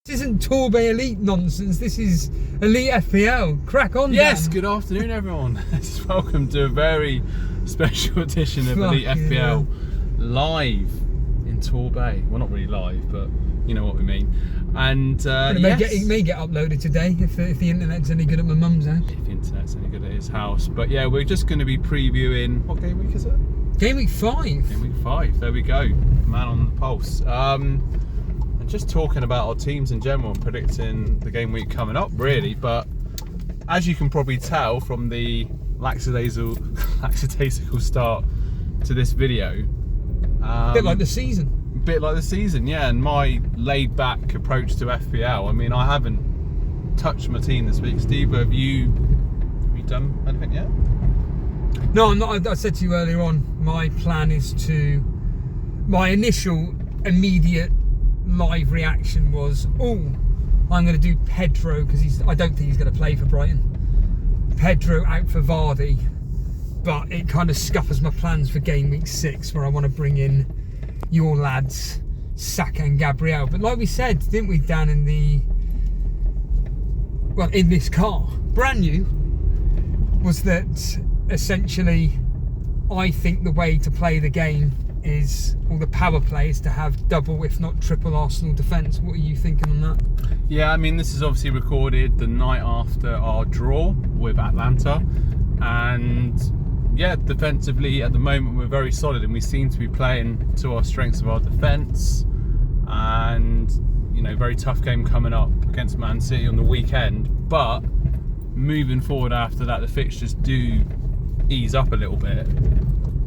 This isn't Torbay Elite nonsense, this is Elite FPL. Crack on, Yes, Dan. good afternoon everyone. Welcome to a very special edition of Elite FPL live in Torbay. Well, not really live, but you know what we mean. And it may get uploaded today if the internet's any good at my mum's house. If the internet's any good at his house. But yeah, we're just going to be previewing, what game week is it? Game week 5. Game week 5, there we go. Man on the pulse. And just talking about our teams in general and predicting the game week coming up, really. But as you can probably tell from the lackadaisical start to this video, A bit like the season. Yeah. And my laid-back approach to FPL. I mean, I haven't touched my team this week. Steve, have you done anything yet? No, I'm not. I said to you earlier on, my plan is to. My initial immediate live reaction was, I'm going to do Pedro because I don't think he's going to play for Brighton. Pedro out for Vardy, but it kind of scuppers my plans for game week 6 where I want to bring in your lads, Saka and Gabriel. But like we said, didn't we, Dan, in this car, brand new, was that essentially I think the way to play the game is, or the power play is to have double if not triple Arsenal defence. What are you thinking on that? Yeah, I mean, this is obviously recorded the night after our draw with Atlanta, and yeah, defensively at the moment we're very solid and we seem to be playing to our strengths of our defence. And you know, very tough game coming up against Man City on the weekend, but moving forward after that the fixtures do ease up a little bit.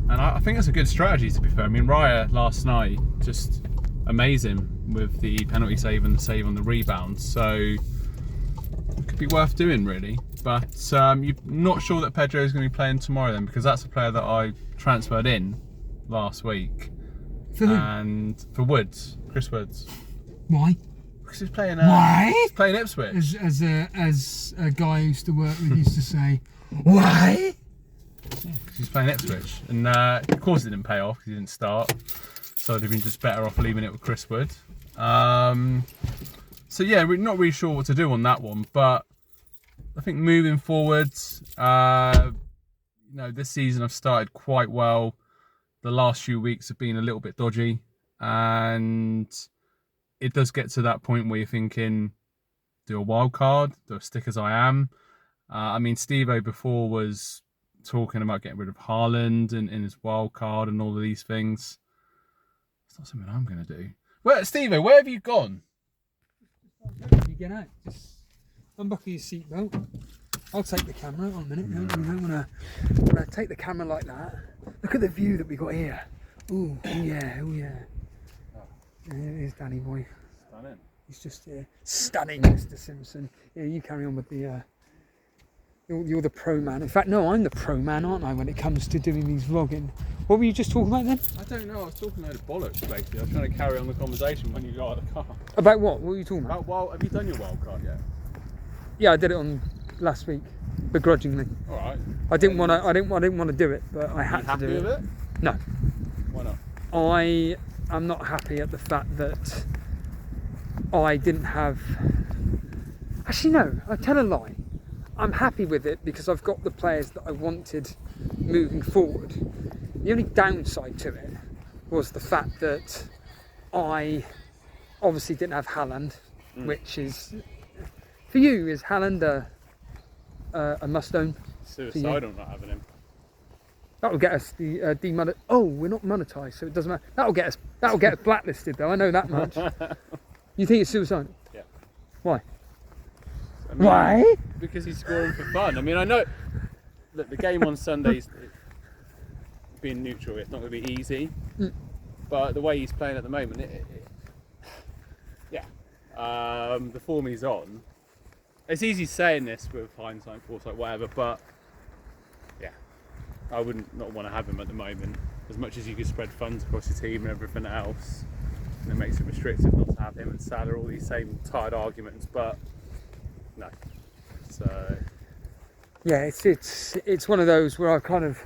And I think that's a good strategy, to be fair. I mean, Raya last night, just amazing with the penalty save and the save on the rebound. So it could be worth doing, really. But you're not sure that Pedro is going to be playing tomorrow then, because that's a player that I transferred in last week. For who? And for Woods, Chris Woods. Why? Because he's playing. Why? He's playing Ipswich. As a guy I used to work with used to say, why? Yeah, because he's playing Ipswich, and of course it didn't pay off because he didn't start, so I'd have been just better off leaving it with Chris Wood. So yeah, we're not really sure what to do on that one, but I think moving forwards, this season I've started quite well. The last few weeks have been a little bit dodgy, and it does get to that point where you're thinking, do a wild card, do I stick as I am? I mean, Steve-O before was talking about getting rid of Haaland and in his wild card and all of these things. It's not something I'm going to do. Well, Steve-O, where have you gone? You get out. Just unbuckle your seatbelt. I'll take the camera. Hold on a minute. No, I'm going to take the camera like that. Look at the view that we got here. Oh yeah. Here's Danny boy. Stunning. He's just here. Stunning, Mr. Simpson. Yeah, you carry on with the... You're the pro man. In fact, no, I'm the pro man, aren't I, when it comes to doing these vlogging? What were you just talking about then? I don't know. I was talking about bollocks, basically. I was trying to carry on the conversation when you got out of the car. About what? What were you talking about? Have you done your wild card yet? Yeah, I did it on last week, begrudgingly. All right. I didn't want to do it, but I had to do it. Are you happy with it? No. Why not? I am not happy at the fact that I didn't have... Actually, no. I tell a lie. I'm happy with it because I've got the players that I wanted moving forward. The only downside to it was the fact that I obviously didn't have Haaland, which is, for you, is Haaland a must-own? Suicidal not having him. That will get us the demonet. Oh, we're not monetised, so it doesn't matter. That'll get us blacklisted, though. I know that much. You think it's suicidal? Yeah. Why? I mean, why? Because he's scoring for fun. I mean, I know that the game on Sundays, being neutral, it's not going to be easy. But the way he's playing at the moment, the form he's on. It's easy saying this with hindsight, foresight, whatever, but yeah, I wouldn't not want to have him at the moment. As much as you could spread funds across your team and everything else, and it makes it restrictive not to have him and Salah, all these same tired arguments, but no. So yeah, it's one of those where I kind of,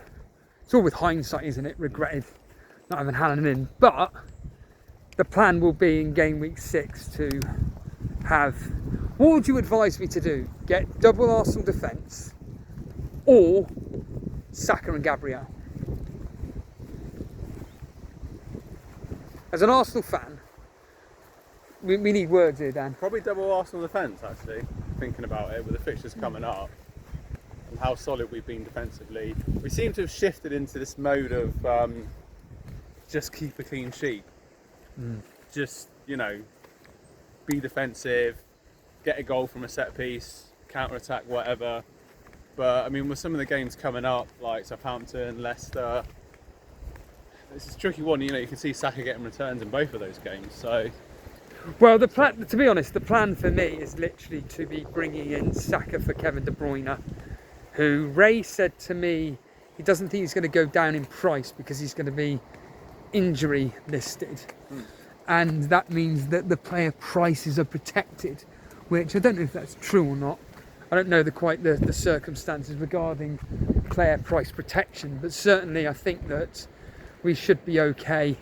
it's all with hindsight, isn't it? Regretted not having Haaland in, but the plan will be in game week 6 to have... What would you advise me to do? Get double Arsenal defence or Saka and Gabriel? As an Arsenal fan, we need words here, Dan. Probably double Arsenal defence, actually, thinking about it, with the fixtures coming up and how solid we've been defensively. We seem to have shifted into this mode of just keep a clean sheet. Just, you know, be defensive, get a goal from a set piece, counter-attack, whatever. But, I mean, with some of the games coming up, like Southampton, Leicester, it's a tricky one. You know, you can see Saka getting returns in both of those games, so... Well, the plan, to be honest, the plan for me is literally to be bringing in Saka for Kevin De Bruyne, who Ray said to me he doesn't think he's going to go down in price because he's going to be injury listed. And that means that the player prices are protected, which I don't know if that's true or not. I don't know the circumstances regarding player price protection, but certainly I think that we should be okay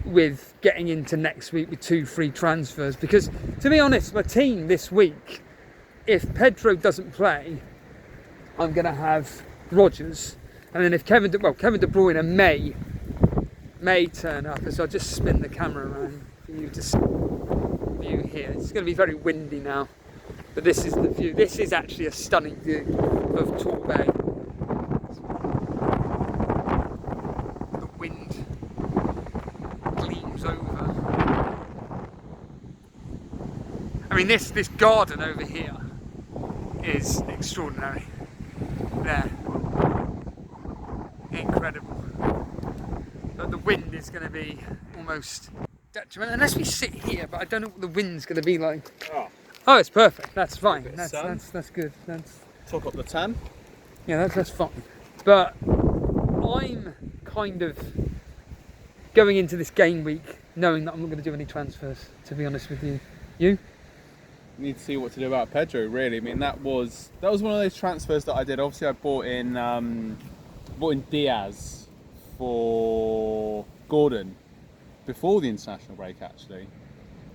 with getting into next week with 2 free transfers, because to be honest, my team this week, if Pedro doesn't play, I'm going to have Rodgers, and then if Kevin De Bruyne may turn up, so I'll just spin the camera around for you to view here. It's going to be very windy now, but this is the view. This is actually a stunning view of Torbay. The wind gleams over. I mean, this garden over here is extraordinary. There, incredible. But the wind is going to be almost detrimental unless we sit here. But I don't know what the wind's going to be like. Oh, it's perfect. That's fine. That's good. That's top up the tan. Yeah, that's fine. But I'm kind of going into this game week knowing that I'm not going to do any transfers, to be honest with you. You? Need to see what to do about Pedro, really. I mean, that was one of those transfers that I did. Obviously, I bought in Diaz for Gordon before the international break, actually.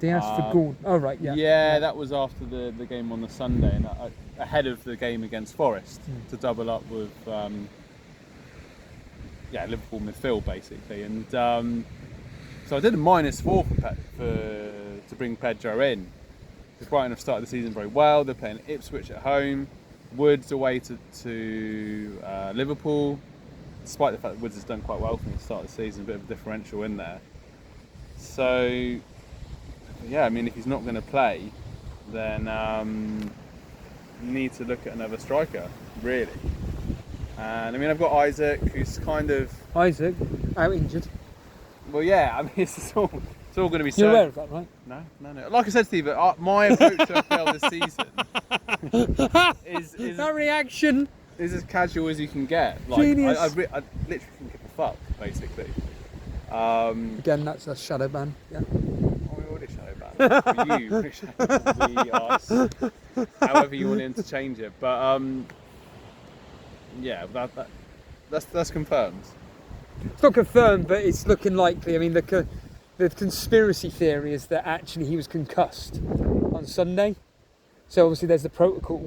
Diaz for Gordon. Oh, right, yeah. Yeah, that was after the game on the Sunday, and ahead of the game against Forest to double up with Liverpool midfield, basically. And so I did a -4 to bring Pedro in. Because Brighton have started the season very well. They're playing Ipswich at home, Woods away to Liverpool. Despite the fact that Woods has done quite well from the start of the season, a bit of a differential in there. So, yeah, I mean, if he's not going to play, then you need to look at another striker, really. And I mean, I've got Isaac, who's kind of... Isaac, out injured. Well, yeah, I mean, it's all going to be... You're aware of that, right? No. Like I said, Steve, my approach to FPL this season is that reaction is as casual as you can get. Like, I literally couldn't give a fuck, basically. Again, that's a shadow ban. Yeah. Oh, we already shadow banned. For you, we us, however you want to interchange it. But yeah, that's confirmed. It's not confirmed, but it's looking likely. I mean, the conspiracy theory is that actually he was concussed on Sunday. So obviously there's the protocol.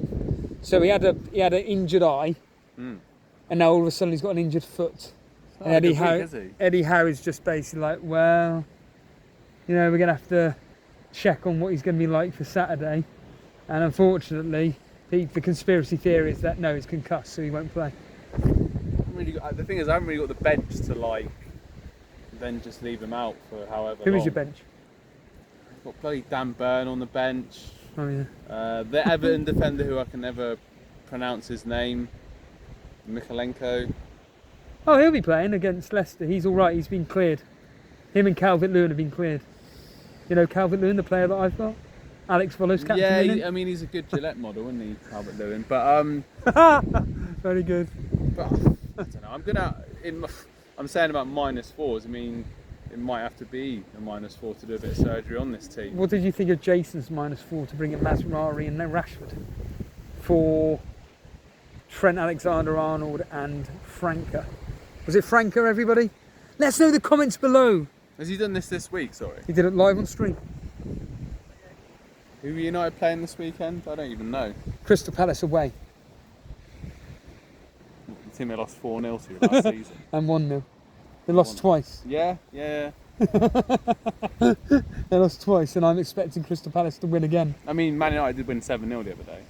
So he had an injured eye, and now all of a sudden he's got an injured foot. And Eddie Howe is just basically like, well, you know, we're going to have to check on what he's going to be like for Saturday. And unfortunately, the conspiracy theory is that no, he's concussed, so he won't play. The thing is, I haven't really got the bench to then just leave him out for however long. Who is your bench? I've got bloody Dan Burn on the bench. Oh yeah. The Everton defender who I can never pronounce his name, Mikalenko. Oh, he'll be playing against Leicester. He's all right. He's been cleared. Him and Calvert-Lewin have been cleared. You know Calvert-Lewin, the player that I've got. Alex Follows captain. Yeah, I mean he's a good Gillette model, isn't he, Calvert-Lewin? But very good. But I don't know. I'm saying about -4s. I mean, it might have to be a -4 to do a bit of surgery on this team. What did you think of Jason's -4 to bring in Mazraoui and then Rashford for Trent Alexander-Arnold and Franca? Was it Franca, everybody? Let us know in the comments below. Has he done this week? Sorry. He did it live on stream. Who are United playing this weekend? I don't even know. Crystal Palace away. The team they lost 4-0 to last season. And 1-0. They lost twice. Yeah. They lost twice, and I'm expecting Crystal Palace to win again. I mean, Man United did win 7-0 the other day.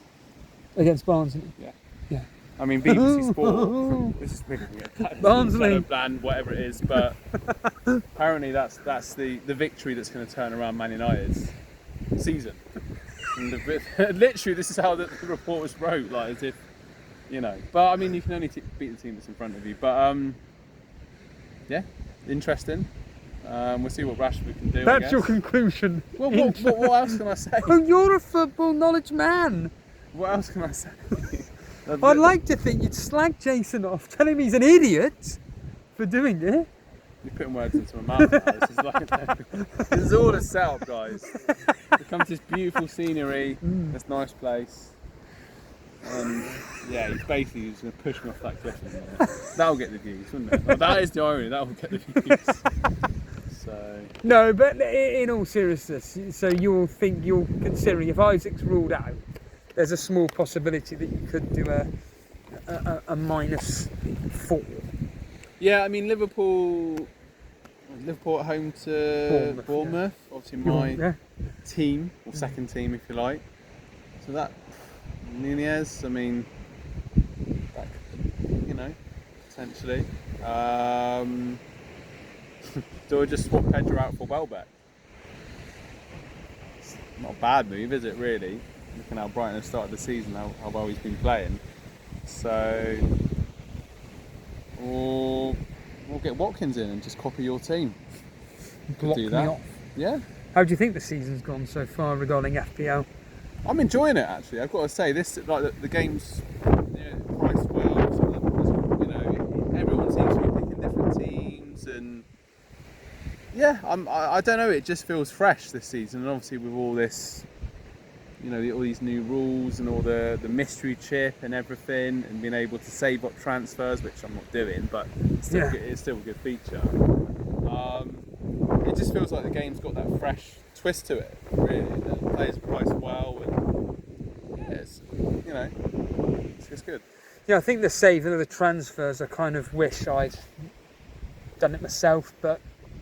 Against Barnsley. Yeah. Yeah. I mean, BBC Sport. This is Barnsley. Bland, whatever it is, but apparently that's the victory that's going to turn around Man United's season. And literally, this is how the reporters wrote, like as if, you know. But I mean, you can only beat the team that's in front of you. But yeah, interesting. We'll see what Rashford can do. That's your conclusion. Well, what else can I say? Oh, you're a football knowledge man. What else can I say? I'd like to think you'd slag Jason off, tell him he's an idiot for doing it. You're putting words into my mouth now. This is all a setup, guys. It comes this beautiful scenery, this nice place. And yeah, he's basically just going to push me off that cliff. Isn't it? That'll get the views, wouldn't it? Well, that is the irony, that will get the views. So. No, but in all seriousness, so you're considering if Isaac's ruled out, there's a small possibility that you could do a -4. Yeah, I mean Liverpool at home to Bournemouth. Yeah. Obviously my team, or second team if you like. So that Nunez, I mean, that, you know, potentially. Do I just swap Pedro out for Welbeck? It's not a bad move, is it really? Looking how Brighton have started the season, how well he's been playing. So, or we'll get Watkins in and just copy your team. Block do that. Me off. Yeah. How do you think the season's gone so far regarding FPL? I'm enjoying it actually. I've got to say this, like the game's priced well. So you know, everyone seems to be picking different teams, and yeah, I don't know. It just feels fresh this season, and obviously with all this. You know, all these new rules and all the mystery chip and everything, and being able to save up transfers, which I'm not doing, but it's still a good feature. It just feels like the game's got that fresh twist to it, really. The players are priced well, and yeah, it's, you know, it's good. Yeah, I think the saving of the transfers, I kind of wish I'd done it myself, but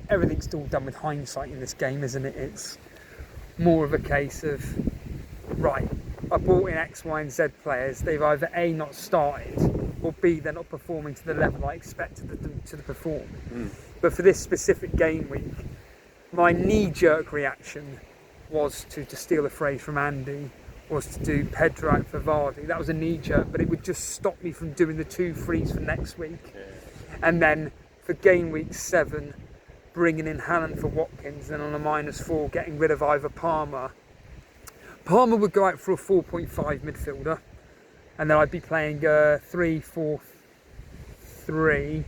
everything's still done with hindsight in this game, isn't it? It's more of a case of, right, I bought in X, Y and Z players, they've either A, not started, or B, they're not performing to the level I expected them to perform. But for this specific game week, my knee-jerk reaction was to steal a phrase from Andy, was to do Pedro out for Vardy. That was a knee-jerk, but it would just stop me from doing the 2 frees for next week. And then for game week 7, bringing in Haaland for Watkins, and on a -4, getting rid of either Palmer. Palmer would go out for a 4.5 midfielder, and then I'd be playing 3-4-3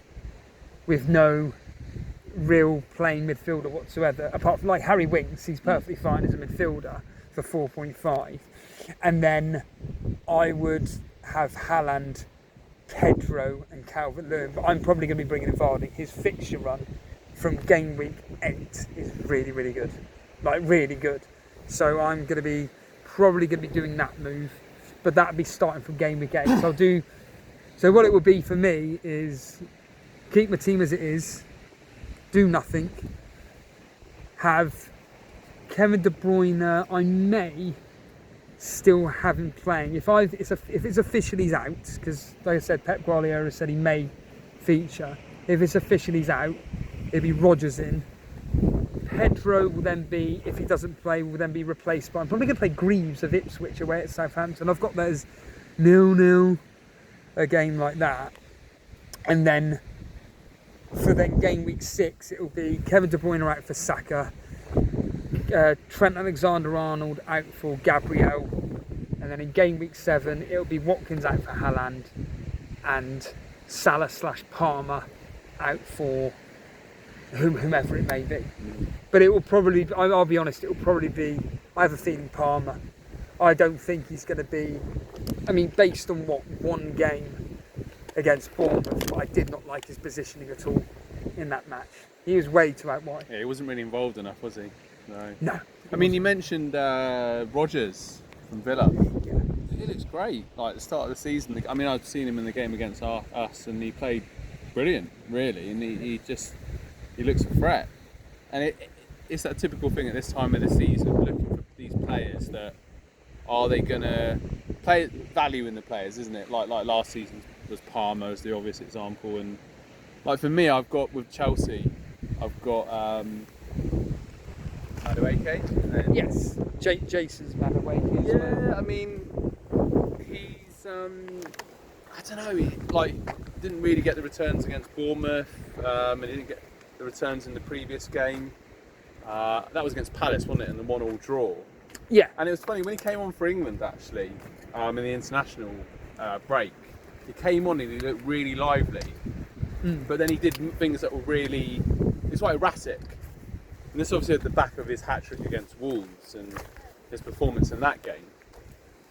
with no real playing midfielder whatsoever, apart from like Harry Winks. He's perfectly fine as a midfielder for 4.5, and then I would have Haaland, Pedro and Calvert-Lewin, but I'm probably going to be bringing in Vardy. His fixture run from game week 8 is really, really good, like really good. So I'm probably going to be doing that move, but that'd be starting from game week 8. So what it would be for me is keep my team as it is, do nothing, have Kevin De Bruyne. I may still have him playing if it's officially he's out, because like I said, Pep Guardiola said he may feature. If it's officially he's out, it'll be Rodgers in. Pedro will then be, if he doesn't play, will then be replaced by, I'm probably going to play Greaves of Ipswich away at Southampton. I've got that as 0-0, a game like that. And then for game week 6, it'll be Kevin De Bruyne out for Saka, Trent Alexander-Arnold out for Gabriel, and then in game week 7, it'll be Watkins out for Haaland, and Salah/Palmer out for whomever it may be. But it will probably, I'll be honest, it will probably be, I have a feeling Palmer. I don't think he's going to be, I mean, based on one game against Bournemouth, I did not like his positioning at all in that match. He was way too out wide. Yeah, he wasn't really involved enough, was he? No, I mean, you mentioned Rodgers from Villa. Yeah. He looks great. Like the start of the season, I mean, I've seen him in the game against us, and he played brilliant, really. And he looks a threat. And it's that typical thing at this time of the season, looking for these players that are they going to play value in the players, isn't it? Like last season was Palmer as the obvious example, and like for me, I've got with Chelsea, I've got Madueke. Yes, Jason's Madueke as well. Yeah, I mean, he's I don't know, he didn't really get the returns against Bournemouth, and he didn't get the returns in the previous game. That was against Palace, wasn't it, in the 1-1 draw? Yeah. And it was funny when he came on for England actually, in the international break. He came on and he looked really lively, but then he did things that were really, it's quite erratic. And this obviously at the back of his hat-trick against Wolves and his performance in that game.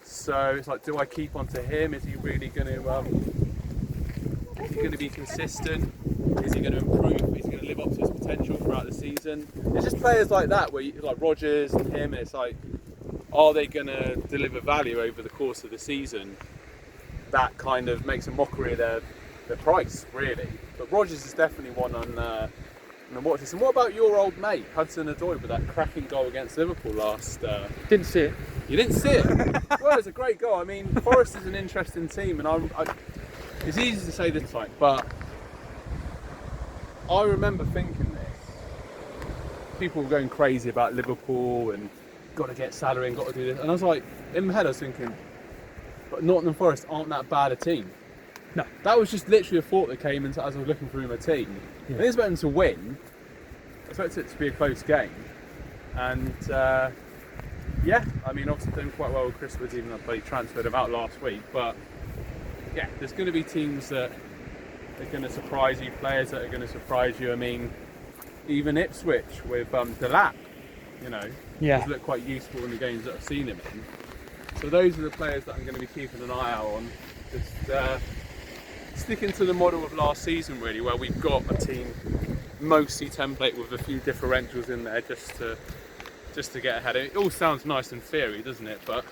So it's like, do I keep on to him? Is he really going to be consistent? Is he going to improve? Is he going to live up to his potential throughout the season? It's just players like that, where like Rodgers and him, and it's like, are they going to deliver value over the course of the season? That kind of makes a mockery of their price, really. But Rodgers is definitely one on the watch list. And what about your old mate, Hudson-Odoi, with that cracking goal against Liverpool last... Didn't see it. You didn't see it? Well, it's a great goal. I mean, Forest is an interesting team, and it's easy to say this time, but I remember thinking this. People were going crazy about Liverpool and got to get salary and got to do this. And I was like, in my head I was thinking, but Nottingham Forest aren't that bad a team. No. That was just literally a thought that came into as I was looking through my team. Yeah. I didn't expect them to win. I expected it to be a close game. And yeah, I mean, obviously doing quite well with Chris Woods, even though he transferred him out last week. But yeah, there's going to be teams that are going to surprise you, players that are going to surprise you. I mean, even Ipswich with Delap, you know, has looked quite useful in the games that I've seen him in. So those are the players that I'm going to be keeping an eye out on. Just sticking to the model of last season, really, where we've got a team mostly template with a few differentials in there just to get ahead. It all sounds nice in theory, doesn't it? But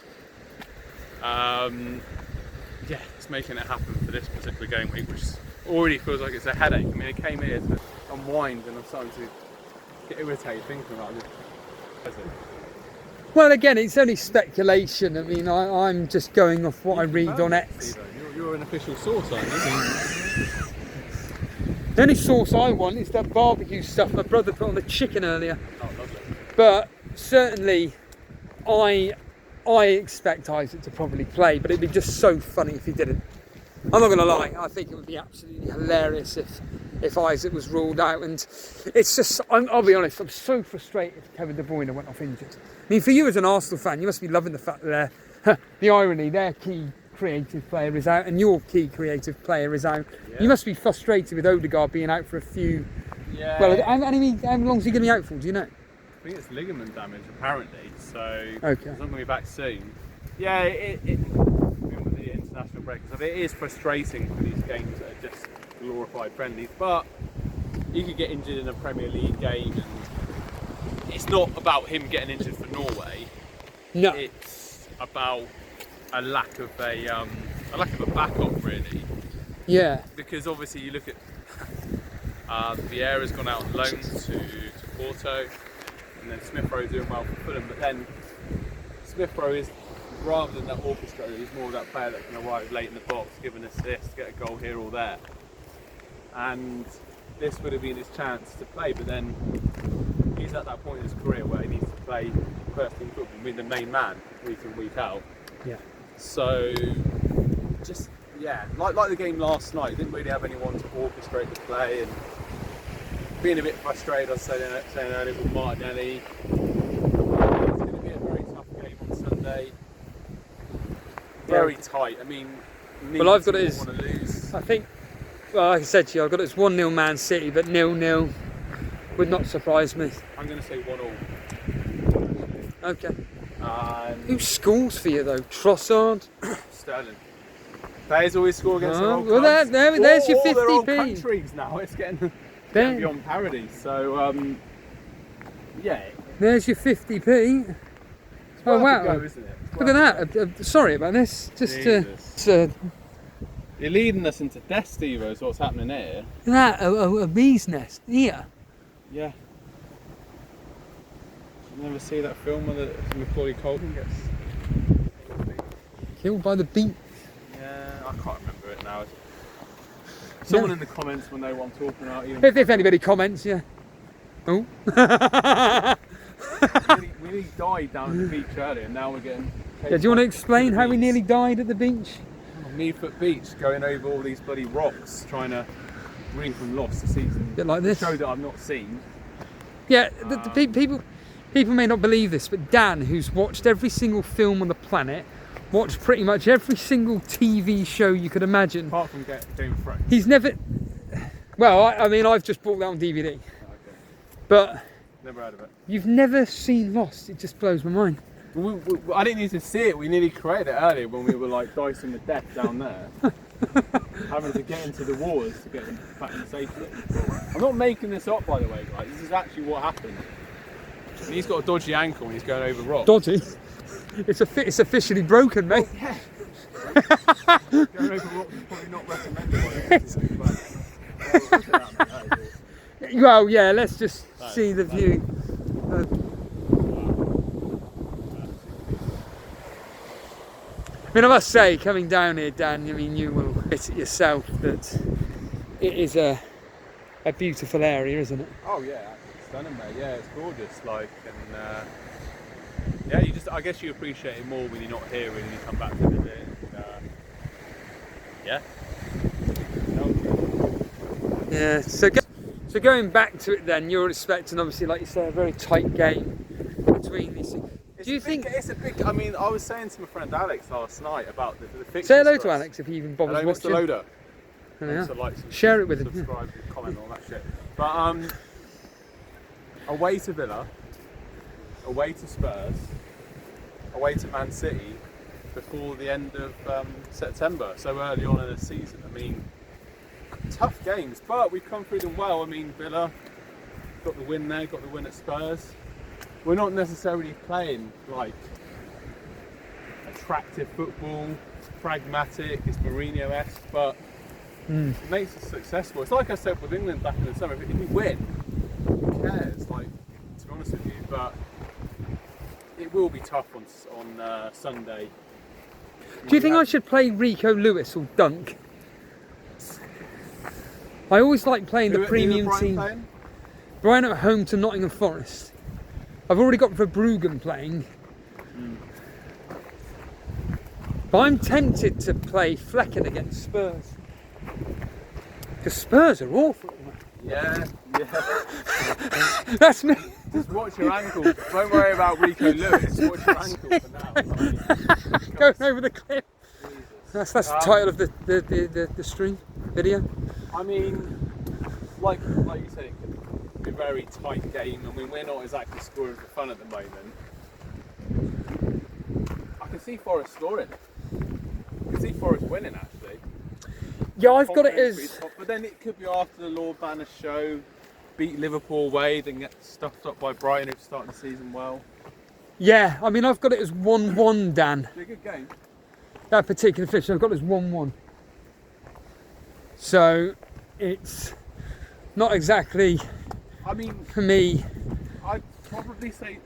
yeah, it's making it happen for this particular game week, which already feels like it's a headache. I mean, I came here to unwind and I'm starting to get irritated thinking about it. Well, again, it's only speculation. I mean, I'm just going off what I read on X. You're an official source, aren't you? The only sauce I want is that barbecue stuff my brother put on the chicken earlier. Oh, lovely. But certainly, I expect Isaac to probably play, but it'd be just so funny if he didn't. I'm not going to lie, I think it would be absolutely hilarious if Isaac was ruled out. And it's just, I'll be honest, I'm so frustrated Kevin De Bruyne went off injured. I mean, for you as an Arsenal fan, you must be loving the fact that the irony, their key creative player is out and your key creative player is out. Yeah. You must be frustrated with Odegaard being out for a few... Yeah. Well, how long is he going to be out for, do you know? I think it's ligament damage, apparently, so okay. He's not going to be back soon. Yeah, with the international break, so it is frustrating for these games that are just glorified friendlies, but he could get injured in a Premier League game, and it's not about him getting injured for Norway. No. It's about a lack of a backup, really. Yeah. Because obviously you look at Vieira's gone out on loan to Porto, and then Smith Rowe doing well for Fulham, but then Smith Rowe is, rather than that orchestrator, he's more of that player that can arrive late in the box, give an assist, get a goal here or there. And this would have been his chance to play, but then he's at that point in his career where he needs to play first team football, being the main man week in, week out. Yeah. So, just, yeah, like the game last night, didn't really have anyone to orchestrate the play, and being a bit frustrated, I was saying earlier with Martinelli. It's going to be a very tough game on Sunday. Very tight. I mean, well, I've got it as, want to lose. I think, well, like I said to you, I've got it as 1-0 Man City, but 0-0 would not surprise me. I'm going to say 1-1. Okay. Who scores for you though? Trossard? Sterling. Players always score against their old well, clubs. there's your 50p. Their old countries now. It's getting beyond parody. So yeah, There's your 50p. Oh wow! Go, isn't it? Look at that. Sorry about this. Just you're leading us into death, Steve. Is what's happening here. Look at that, a bee's nest here. Yeah. You never see that film where Macaulay Culkin gets Killed by the bee. Yeah, I can't remember it now. Someone in the comments will know what I'm talking about. If anybody comments, yeah. Oh. we nearly died down at the beach earlier, and now we're getting. Yeah, do you want to explain how we nearly died at the beach? Meadfoot Beach, going over all these bloody rocks, trying to read from Lost the season. Bit like this. Show that I've not seen. Yeah, people may not believe this, but Dan, who's watched every single film on the planet, watched pretty much every single TV show you could imagine. Apart from Game of Thrones. He's never. Well, I mean, I've just bought that on DVD. Okay. But. Never heard of it. You've never seen Lost? It just blows my mind. I didn't need to see it. We nearly created it earlier when we were like dicing the deck down there, having to get into the waters to get them back in safety. I'm not making this up, by the way, guys. This is actually what happened. And he's got a dodgy ankle and he's going over rocks. Dodgy? It's officially broken, mate. Oh, yeah. Going over rocks is probably not recommended. Well, yeah. Let's just see the view. I mean, I must say, coming down here, Dan, I mean, you will admit it yourself that it is a beautiful area, isn't it? Oh yeah, it's stunning, mate. Yeah, it's gorgeous. Like, and yeah, I guess you appreciate it more when you're not here, when you come back to visit. And, yeah. Yeah. So going back to it, then you're expecting, obviously, like you say, a very tight game between these two. Do you think it's a big? I mean, I was saying to my friend Alex last night about the fixture. Say hello to Alex if he even bothers hello, watching. Mr. Loader. Yeah. Like, share it with him. Subscribe, comment, all that shit. But away to Villa, away to Spurs, away to Man City before the end of September, so early on in the season. I mean, tough games, but we've come through them well. I mean, Villa got the win there, got the win at Spurs. We're not necessarily playing like attractive football, pragmatic, it's Mourinho-esque, but it makes us successful. It's like I said with England back in the summer, if we win, who cares? Like, to be honest with you, but it will be tough on Sunday. Do you think I should play Rico Lewis or Dunk? I always like playing the premium team. Playing? Brighton at home to Nottingham Forest. I've already got Verbruggen playing. But I'm tempted to play Flecken against Spurs. Because Spurs are awful. Yeah. That's me. Just watch your ankle. Don't worry about Rico Lewis. Watch your ankle for now. Going over the cliff. That's the title of the stream video. I mean, like you said, it could be a very tight game. I mean, we're not exactly scoring for fun at the moment. I can see Forest scoring. I can see Forest winning, actually. Yeah, I've got it as... But then it could be after the Lord Banner show, beat Liverpool away, then get stuffed up by Brighton, who's starting the season well. Yeah, I mean, I've got it as 1-1, Dan. It's a good game. That particular fixture, I've got it as 1-1. So, it's not exactly, I mean, for me... I'd probably say...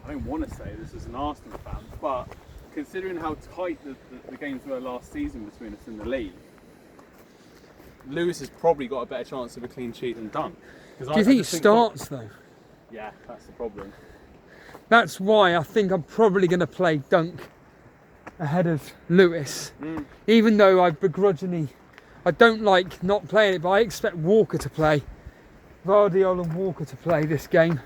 I don't want to say this as an Arsenal fan, but considering how tight the games were last season between us in the league, Lewis has probably got a better chance of a clean sheet than Dunk. Do you think he starts though? Yeah, that's the problem. That's why I think I'm probably going to play Dunk ahead of Lewis. Even though I don't like not playing it, but I expect Walker to play. Vardiol and Walker to play this game.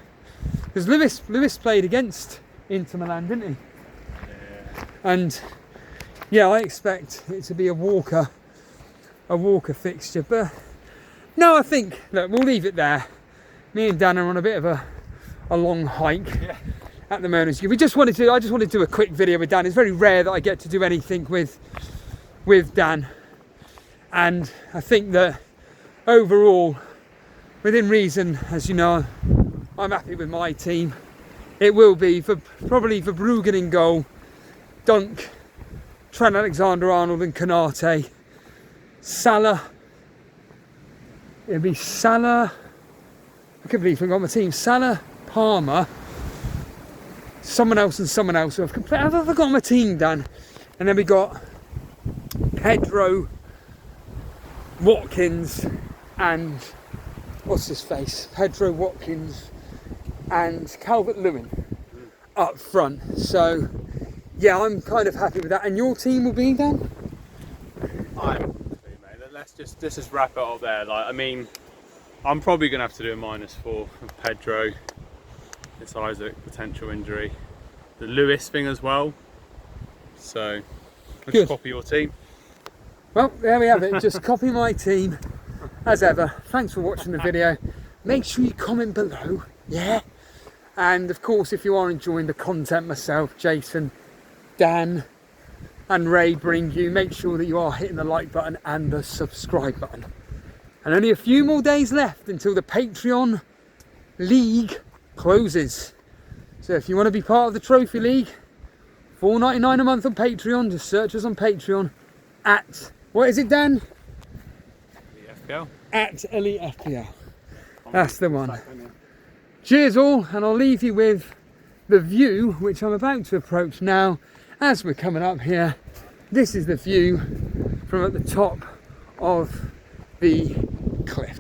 Because Lewis played against Inter Milan, didn't he? Yeah. And yeah, I expect it to be a Walker fixture. But no, I think, look, we'll leave it there. Me and Dan are on a bit of a long hike at the moment. I just wanted to do a quick video with Dan. It's very rare that I get to do anything with Dan. And I think that overall, within reason, as you know, I'm happy with my team. It will be probably Verbruggen in goal, Dunk, Trent Alexander-Arnold and Konate, Salah. It'll be Salah. I can't believe I got my team. Salah, Palmer, someone else and someone else. Have I got my team, Dan? And then we got Pedro, Watkins, and what's his face? Pedro, Watkins, and Calvert-Lewin up front. So yeah, I'm kind of happy with that. And your team will be, Dan? Let's just wrap it up there. Like, I mean, I'm probably going to have to do a -4 of Pedro, this Isaac potential injury, the Lewis thing as well. So let's Good. copy your team. Well, there we have it. Just copy my team as ever. Thanks for watching the video. Make sure you comment below, yeah? And of course, if you are enjoying the content myself, Jason, Dan and Ray bring you, make sure that you are hitting the like button and the subscribe button. And only a few more days left until the Patreon League closes. So if you want to be part of the Trophy League, $4.99 a month on Patreon, just search us on Patreon at, what is it, Dan? The FPL. At Elite FPL. That's the one. Cheers all, and I'll leave you with the view, which I'm about to approach now as we're coming up here. This is the view from at the top of the cliff.